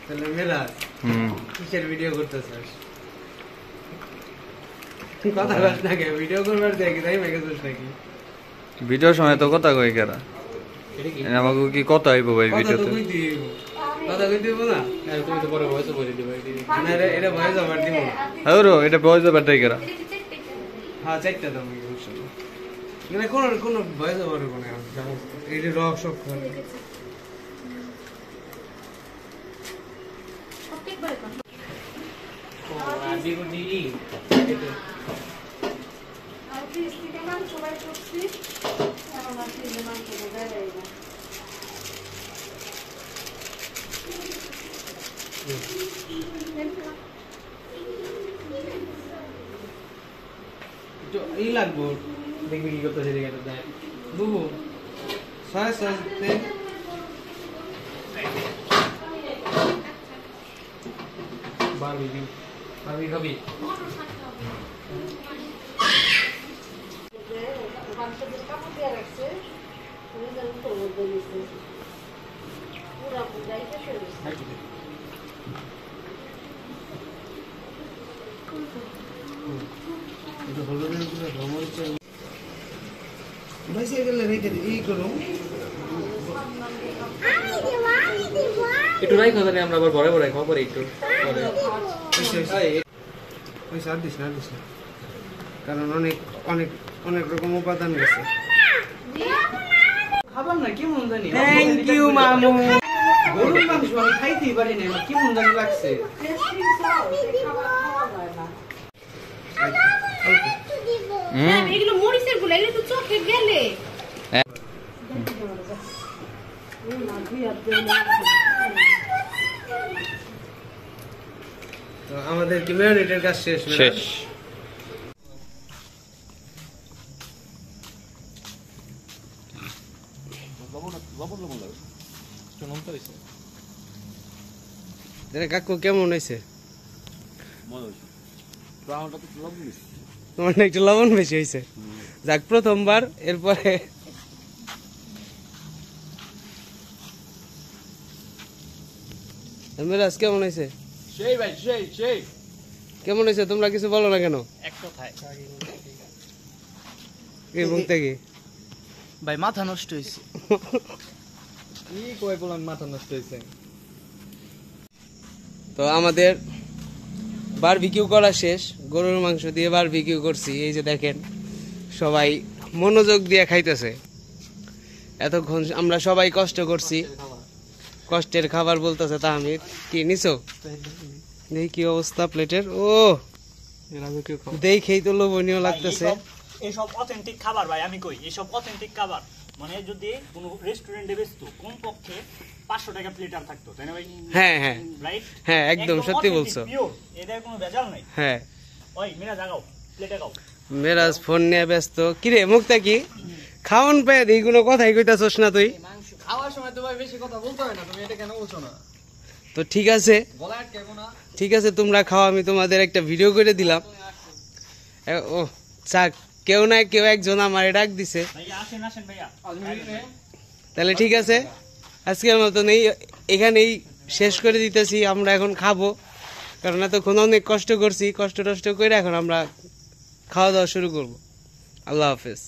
তাহলে মেরাজ কিসের ভিডিও করতেছিস? কথা বল না কে? ভিডিও করবার দেখি তাই মেগে দোষ নাকি? ভিডিওর সময় তো কথা কই কেরা? আমাকে কি কথা হইব ভাই ভিডিওতে? কথা কই দিব না? আর তুমি তো পরে ভয়েস বলে দিবা। না রে এটা ভয়েস ওভার দিব না। আরো এটা ভয়েস ওভার দেই কেরা? হ্যাঁ চাইতে দাও আমি বুঝছো। মানে কোন ভয়েস ওভার কোন এইটা রক সব করে। ও আদি গুডি আদি স্টিকে মান সবাই করছি আর মাছি মান করে দেয়না তো এই লাগবো দেখবি কি করতেছে এদিকে দেখ বুবু সাই সাই তে বারবি খাবি একটু নাই কথা নেই আমরা আবার ভরে ভরে খাবো পরে একটু কারণ অনেক অনেক অনেক রকম উপাদান গেছে। খাবার না কেমন জানি। থ্যাংক ইউ মামু। গরুর মাংস আমি খাইতেই পারি না, আমার কেমন জানি লাগছে। এগুলো মরিচের গুলো, এগুলো তো চোখে গেলে। তো আমাদের কি ম্যারিনেটের কাজ শেষ? শেষ। কাকু কেমন হয়েছে? তোমার একটু লবণ বেশি হয়েছে। যাক প্রথমবার, এরপরে মেরাজ কেমন হয়েছে? সেই ভাই সেই সেই কেমন হয়েছে? তোমরা কিছু বলো না কেন? এক কথায় কি বলতে কি ভাই মাথা নষ্ট হইছে। কি কই বললাম মাথা নষ্ট হইছে। তো আমাদের বারবিকিউ করা শেষ, গরুর মাংস দিয়ে বারবিকিউ করছি। এই যে দেখেন সবাই মনোযোগ দিয়ে খাইতেছে। এতক্ষণ আমরা সবাই কষ্ট করছি, কষ্টের খাবার বলতেছে তাহমিদ। কি নিছো? দেখি কি অবস্থা প্লেটের। ও দেখেই তো লোভনীয় লাগতেছে। এইসব অথেন্টিক খাবার ভাই, আমি কই এইসব অথেন্টিক খাবার মানে যদি কোনো রেস্টুরেন্টে বেচতো কমপক্ষে 500 টাকা প্লেটার থাকতো, তাই না ভাই? হ্যাঁ হ্যাঁ রাইট, হ্যাঁ একদম সত্যি বলছো। এটার কোনো ভেজাল নাই। হ্যাঁ ওই মেরা জাগাও প্লেটে খাও। মেরাজ ফোন নিয়ে ব্যস্ত। কিরে মুখটা কি খাওন পেয়ে দিই, কোনো কথাই কইতাছস না তুই? খাওয়ার সময় তো ভাই বেশি কথা বলতে হয় না, তুমি এটা কেন বলছো না? তো ঠিক আছে, গলা আটকাবো না। ঠিক আছে তোমরা খাও, আমি তোমাদের একটা ভিডিও করে দিলাম। ও চাক, কেউ না কেউ একজন আমারে ডাক দিছে। ভাইয়া আসেন আসেন ভাইয়া। তাহলে ঠিক আছে, আজকের মতন এখানেই শেষ করে দিতেছি। আমরা এখন খাবো, কারণ এতক্ষণ অনেক কষ্ট করছি। কষ্ট টষ্ট করে এখন আমরা খাওয়া দাওয়া শুরু করব। আল্লাহ হাফেজ।